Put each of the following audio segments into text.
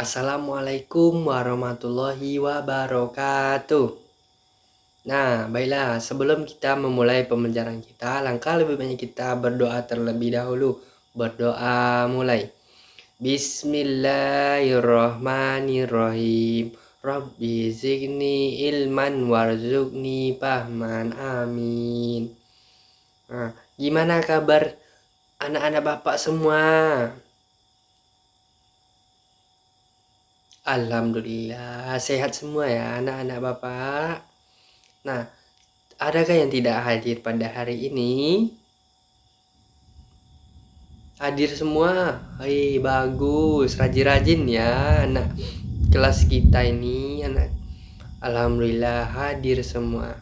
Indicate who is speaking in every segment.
Speaker 1: Assalamualaikum warahmatullahi wabarakatuh. Nah, baiklah, sebelum kita memulai pembelajaran kita, langkah lebih baik kita berdoa terlebih dahulu. Berdoa mulai. Bismillahirrahmanirrahim. Rabbi zidni ilman warzuqni fahman. Amin. Nah, gimana kabar anak-anak bapak semua? Alhamdulillah, sehat semua ya anak-anak bapak. Nah, adakah yang tidak hadir pada hari ini? Hadir semua. Hei, bagus. Rajin-rajin ya anak kelas kita ini. Alhamdulillah hadir semua.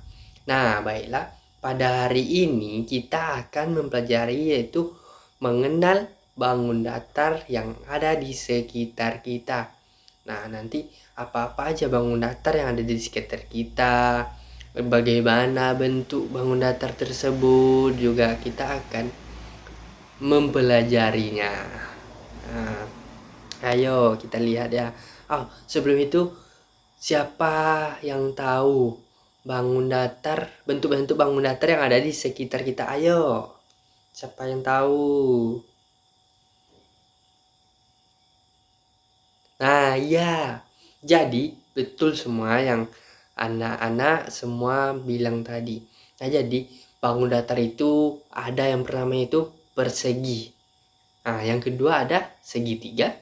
Speaker 1: Nah, baiklah. Pada hari ini kita akan mempelajari yaitu mengenal bangun datar yang ada di sekitar kita. Nah, nanti apa-apa aja bangun datar yang ada di sekitar kita, bagaimana bentuk bangun datar tersebut juga kita akan mempelajarinya. Nah, ayo kita lihat ya. Sebelum itu siapa yang tahu bentuk-bentuk bangun datar yang ada di sekitar kita? Ayo. Siapa yang tahu? Nah, iya. Jadi, betul semua yang anak-anak semua bilang tadi. Nah, jadi bangun datar itu ada yang pertama itu persegi. Nah, yang kedua ada segitiga.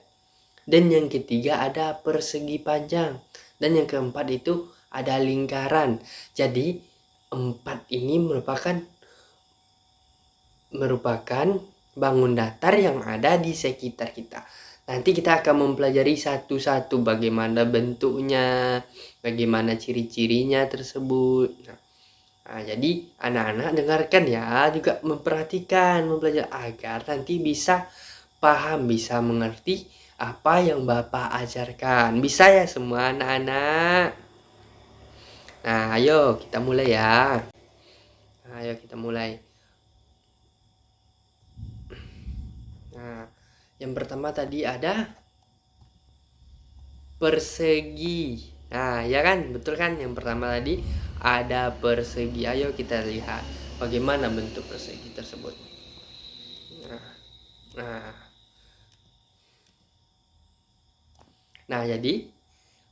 Speaker 1: Dan yang ketiga ada persegi panjang. Dan yang keempat itu ada lingkaran. Jadi, empat ini merupakan bangun datar yang ada di sekitar kita. Nanti kita akan mempelajari satu-satu bagaimana bentuknya, bagaimana ciri-cirinya tersebut. Nah, jadi anak-anak dengarkan ya, juga memperhatikan, mempelajari agar nanti bisa paham, bisa mengerti apa yang Bapak ajarkan. Bisa ya semua anak-anak? Nah, ayo kita mulai ya. Ayo kita mulai. Nah, yang pertama tadi ada persegi. Nah, ya kan? Betul kan? Yang pertama tadi ada persegi. Ayo kita lihat bagaimana bentuk persegi tersebut. Nah, jadi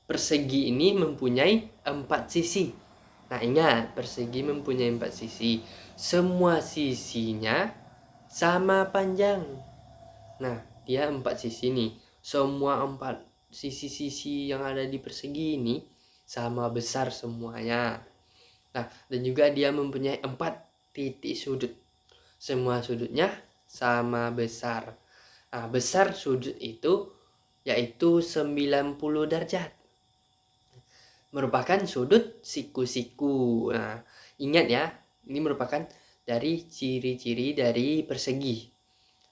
Speaker 1: persegi ini mempunyai 4 sisi. Nah, ingat, persegi mempunyai 4 sisi. Semua sisinya sama panjang. Nah, dia 4 sisi nih. Semua 4 sisi-sisi yang ada di persegi ini sama besar semuanya. Nah, dan juga dia mempunyai 4 titik sudut. Semua sudutnya sama besar. Nah, besar sudut itu yaitu 90 derajat. Merupakan sudut siku-siku. Nah, ingat ya, ini merupakan dari ciri-ciri dari persegi.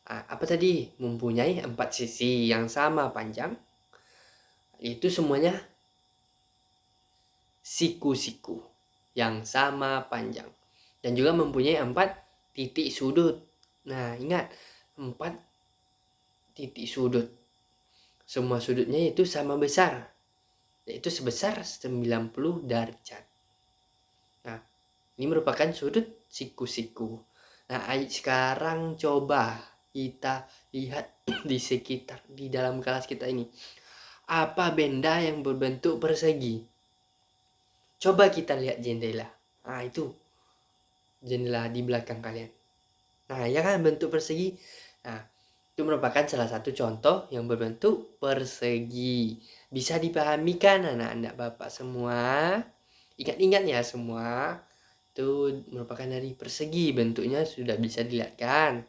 Speaker 1: Apa tadi? Mempunyai 4 sisi yang sama panjang. Itu semuanya siku-siku yang sama panjang. Dan juga mempunyai 4 titik sudut. Nah, ingat, 4 titik sudut. Semua sudutnya itu sama besar, yaitu sebesar 90 derajat. Nah, ini merupakan sudut siku-siku. Nah, sekarang coba kita lihat di sekitar, di dalam kelas kita ini. Apa benda yang berbentuk persegi? Coba kita lihat jendela. Nah, itu jendela di belakang kalian. Nah, ya kan bentuk persegi. Nah, itu merupakan salah satu contoh yang berbentuk persegi. Bisa dipahami kan anak-anak Bapak semua? Ingat-ingat ya semua. Itu merupakan dari persegi, bentuknya sudah bisa dilihat kan.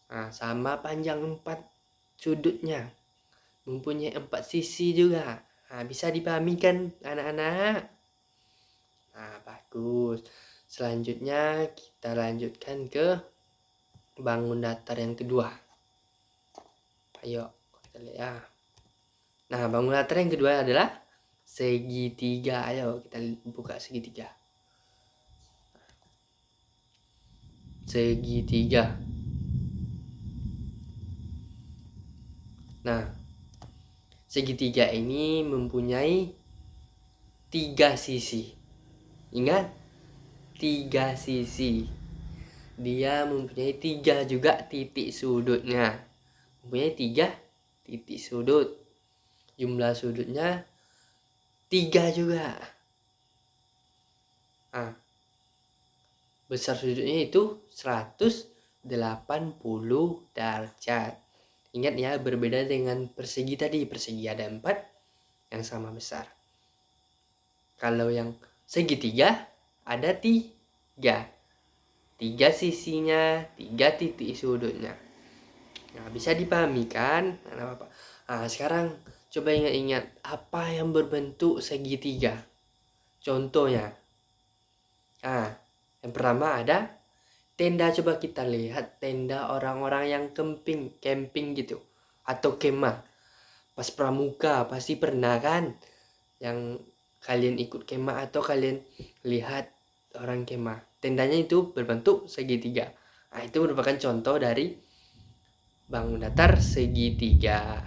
Speaker 1: Nah, sama panjang 4 sudutnya. Mempunyai 4 sisi juga. Nah, bisa dipahami kan anak-anak? Nah, bagus. Selanjutnya kita lanjutkan ke bangun datar yang kedua. Ayo kita lihat ya. Nah, bangun datar yang kedua adalah segitiga. Ayo kita buka segitiga. Segitiga. Nah, Segitiga ini mempunyai 3 sisi. Ingat, 3 sisi. Dia mempunyai 3 juga titik sudutnya. Mempunyai 3 titik sudut. Jumlah sudutnya 3 juga. Besar sudutnya itu 180 derajat. Ingat ya, berbeda dengan persegi tadi. Persegi ada 4 yang sama besar. Kalau yang segitiga ada 3 sisinya, 3 titik sudutnya. Nah, bisa dipahami kan? Nah, sekarang coba ingat-ingat apa yang berbentuk segitiga. Contohnya. Yang pertama ada tenda. Coba kita lihat tenda orang-orang yang camping gitu. Atau kemah. Pas pramuka pasti pernah kan? Yang kalian ikut kemah atau kalian lihat orang kemah. Tendanya itu berbentuk segitiga. Nah, itu merupakan contoh dari bangun datar segitiga.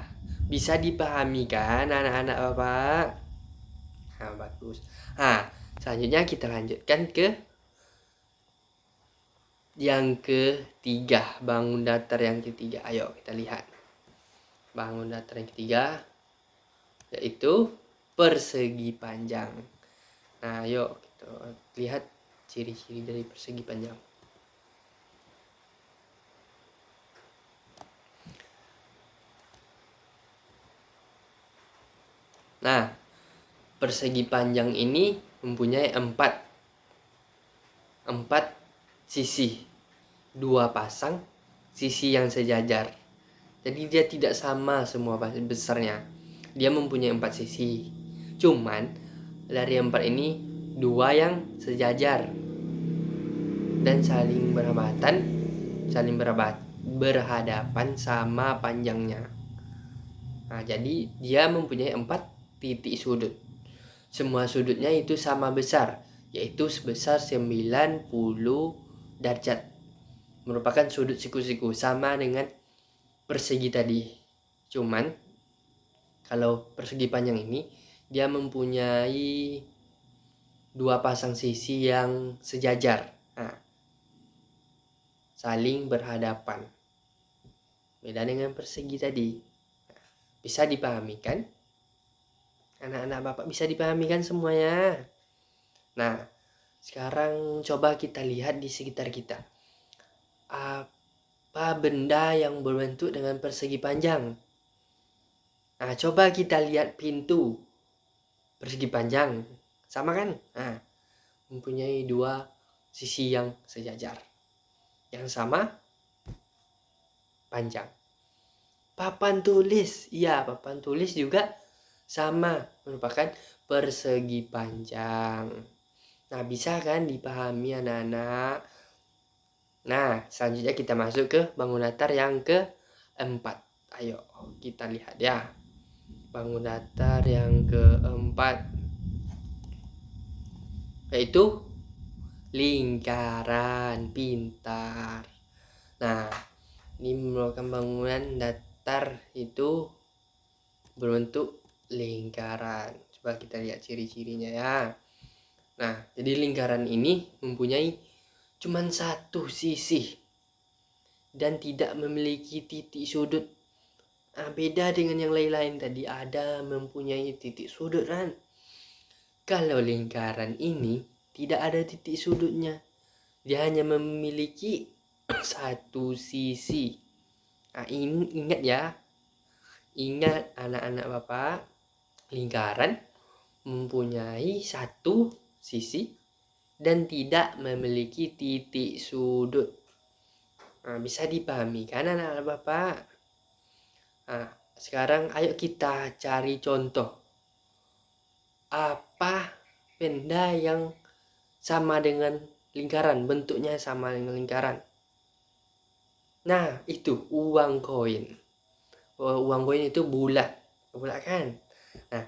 Speaker 1: Bisa dipahami kan anak-anak Bapak? Nah, bagus. Nah, selanjutnya kita lanjutkan ke yang ketiga, bangun datar yang ketiga. Ayo kita lihat. Bangun datar yang ketiga yaitu persegi panjang. Nah, ayo kita lihat ciri-ciri dari persegi panjang. Nah, persegi panjang ini mempunyai 4 sisi, 2 pasang sisi yang sejajar. Jadi dia tidak sama semua besarnya. Dia mempunyai 4 sisi. Cuman dari 4 ini 2 yang sejajar dan saling berhadapan sama panjangnya. Nah, jadi dia mempunyai 4 titik sudut. Semua sudutnya itu sama besar, yaitu sebesar 90 derajat. Merupakan sudut siku-siku sama dengan persegi tadi. Cuman kalau persegi panjang ini dia mempunyai 2 pasang sisi yang sejajar. Nah, saling berhadapan. Beda dengan persegi tadi. Bisa dipahami kan? Anak-anak Bapak bisa dipahami kan semuanya? Nah, sekarang coba kita lihat di sekitar kita. Apa benda yang berbentuk dengan persegi panjang? Nah, coba kita lihat pintu persegi panjang. Sama kan? Nah, mempunyai 2 sisi yang sejajar. Yang sama panjang. Papan tulis. Iya, papan tulis juga sama, merupakan persegi panjang. Nah, bisa kan dipahami anak-anak? Nah, selanjutnya kita masuk ke bangun datar yang keempat. Ayo kita lihat ya. Bangun datar yang keempat yaitu lingkaran pintar. Nah, ini merupakan bangunan datar itu berbentuk lingkaran. Coba kita lihat ciri-cirinya ya. Nah, jadi lingkaran ini mempunyai cuma 1 sisi dan tidak memiliki titik sudut. Nah, beda dengan yang lain-lain tadi, ada mempunyai titik sudut kan. Kalau lingkaran ini tidak ada titik sudutnya, dia hanya memiliki 1 sisi. Nah, ingat ya, ingat anak-anak Bapak, lingkaran mempunyai 1 sisi dan tidak memiliki titik sudut. Nah, bisa dipahami kan anak-anak Bapak? Nah, sekarang ayo kita cari contoh. Apa benda yang sama dengan lingkaran, bentuknya sama dengan lingkaran? Nah, itu uang koin. Uang koin itu bulat kan? Nah,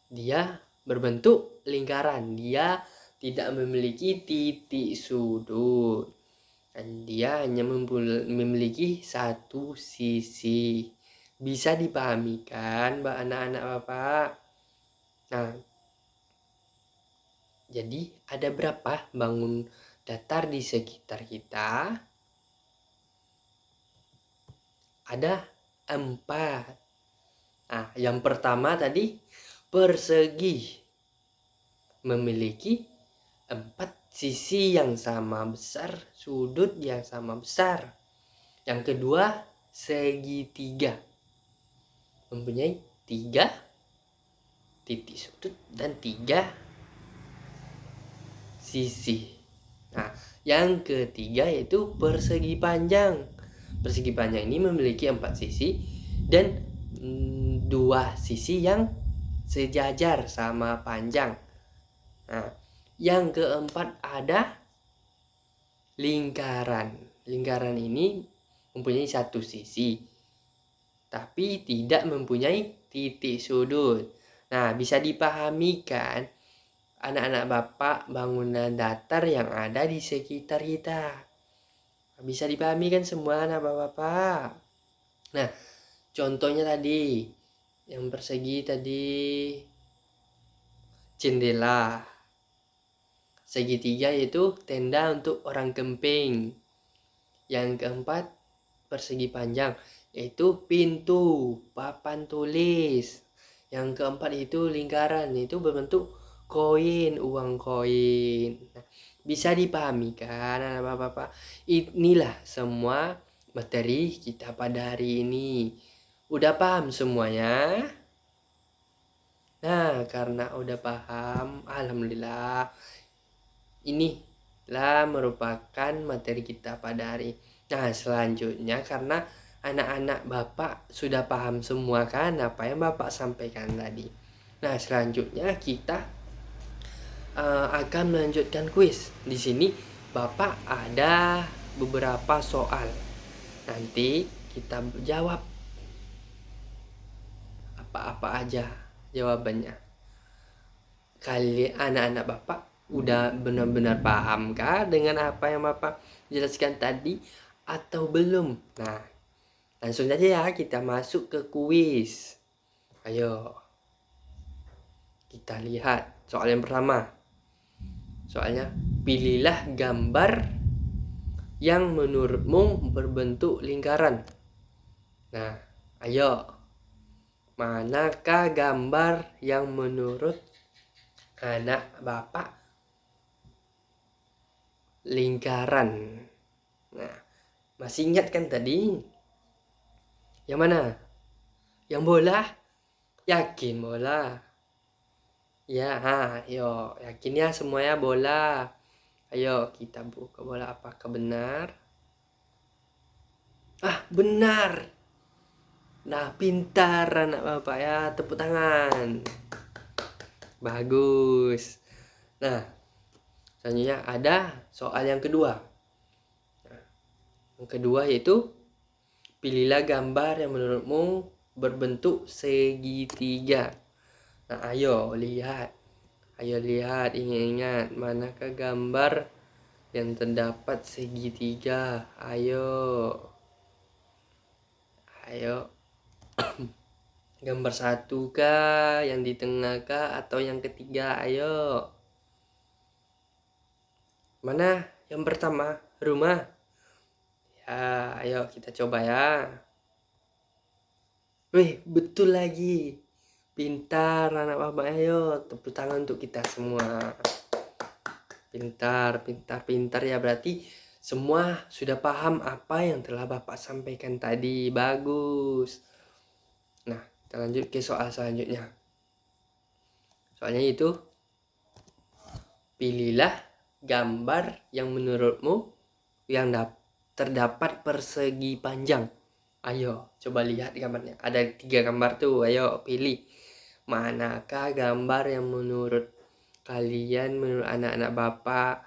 Speaker 1: dia berbentuk lingkaran. Dia tidak memiliki titik sudut. Dan dia hanya memiliki 1 sisi. Bisa dipahami kan, anak-anak Bapak? Nah, jadi ada berapa bangun datar di sekitar kita? Ada 4. Nah, yang pertama tadi persegi, memiliki 4 sisi yang sama besar, sudut yang sama besar. Yang kedua segitiga, mempunyai 3 titik sudut dan 3 sisi. Nah, yang ketiga yaitu persegi panjang. Persegi panjang ini memiliki 4 sisi dan 2 sisi yang sejajar sama panjang. Nah, yang keempat ada lingkaran. Lingkaran ini mempunyai 1 sisi, tapi tidak mempunyai titik sudut. Nah, bisa dipahami kan anak-anak Bapak bangunan datar yang ada di sekitar kita. Bisa dipahami kan semua anak Bapak? Nah, contohnya tadi yang persegi tadi jendela. Segitiga yaitu tenda untuk orang kemping. Yang keempat persegi panjang yaitu pintu, papan tulis. Yang keempat itu lingkaran, itu berbentuk koin, uang koin. Nah, bisa dipahami kan anak Bapak? Inilah semua materi kita pada hari ini. Udah paham semuanya? Nah, karena udah paham, alhamdulillah. Inilah merupakan materi kita pada hari. Nah, selanjutnya karena anak-anak Bapak sudah paham semua kan apa yang Bapak sampaikan tadi. Nah, selanjutnya kita akan melanjutkan kuis. Di sini Bapak ada beberapa soal. Nanti kita jawab apa-apa aja jawabannya. Kali anak-anak Bapak udah benar-benar paham kah dengan apa yang Bapak jelaskan tadi atau belum? Nah, langsung aja ya kita masuk ke kuis. Ayo kita lihat soal yang pertama. Soalnya, pilihlah gambar yang menurutmu berbentuk lingkaran. Nah, ayo. Manakah gambar yang menurut anak Bapak lingkaran? Nah, masih ingat kan tadi? Yang mana? Yang bola? Yakin bola? Ya, ayo. Yakin ya semuanya bola. Ayo kita buka bola, apakah benar? Benar. Nah, pintar anak Bapak ya, tepuk tangan. Bagus. Nah, selanjutnya ada soal yang kedua. Yang kedua yaitu pilihlah gambar yang menurutmu berbentuk segitiga. Nah, ayo lihat. Ayo lihat, ingat-ingat manakah gambar yang terdapat segitiga. Ayo. Gambar 1 kah, yang di tengah kah, atau yang ketiga? Ayo. Mana yang pertama? Rumah. Ya, ayo kita coba ya. Wih, betul lagi. Pintar anak Bapak, ayo tepuk tangan untuk kita semua. Pintar ya, berarti semua sudah paham apa yang telah Bapak sampaikan tadi. Bagus. Nah, kita lanjut ke soal selanjutnya. Soalnya itu, pilihlah gambar yang menurutmu yang terdapat persegi panjang. Ayo, coba lihat gambarnya. Ada 3 gambar tuh, ayo pilih. Manakah gambar yang menurut kalian, menurut anak-anak Bapak,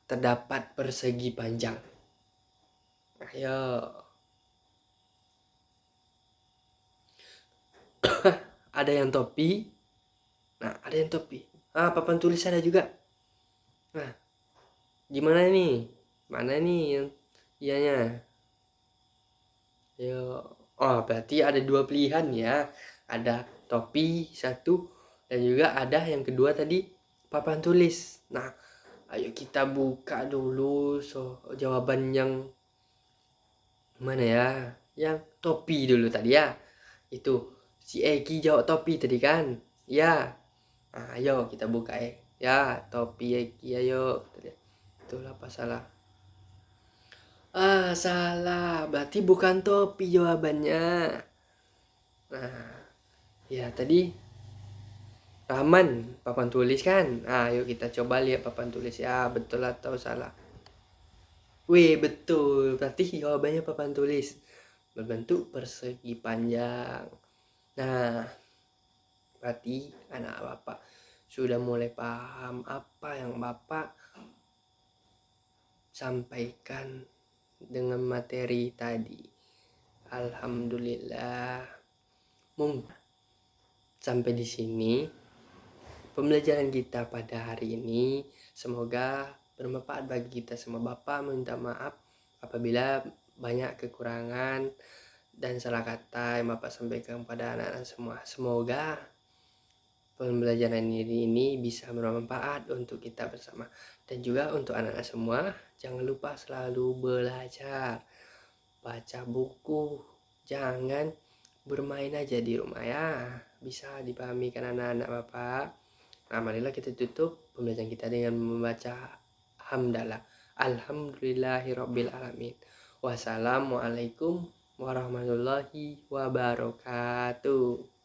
Speaker 1: terdapat persegi panjang? Ayo. Ada yang topi. Nah, ada yang topi. Papan tulis ada juga. Nah, gimana nih? Mana nih yang ianya? Ayo. Oh, berarti ada dua pilihan ya. Ada topi satu dan juga ada yang kedua tadi papan tulis. Nah, ayo kita buka dulu jawaban yang mana ya? Yang topi dulu tadi ya. Itu si Egi jawab topi tadi kan? Ya. Nah, ayo kita buka ya. Ya, topi Egi ayo. Itulah apa salah? Ah, salah. Berarti bukan topi jawabannya. Nah, ya tadi Rahman papan tulis kan? Ayo kita coba lihat papan tulis ya, betul atau salah. Wih, betul. Berarti jawabannya papan tulis berbentuk persegi panjang. Nah, berarti anak Bapak sudah mulai paham apa yang Bapak sampaikan dengan materi tadi. Alhamdulillah. Mungkin sampai di sini pembelajaran kita pada hari ini. Semoga bermanfaat bagi kita semua. Bapak minta maaf apabila banyak kekurangan dan salah kata yang Bapak sampaikan pada anak-anak semua. Semoga pembelajaran ini bisa bermanfaat untuk kita bersama. Dan juga untuk anak-anak semua, jangan lupa selalu belajar, baca buku, jangan bermain aja di rumah ya. Bisa dipahami kan anak-anak Bapak. Nah, marilah kita tutup pembelajaran kita dengan membaca hamdalah. Alhamdulillahirabbil alamin. Wassalamualaikum warahmatullahi wabarakatuh.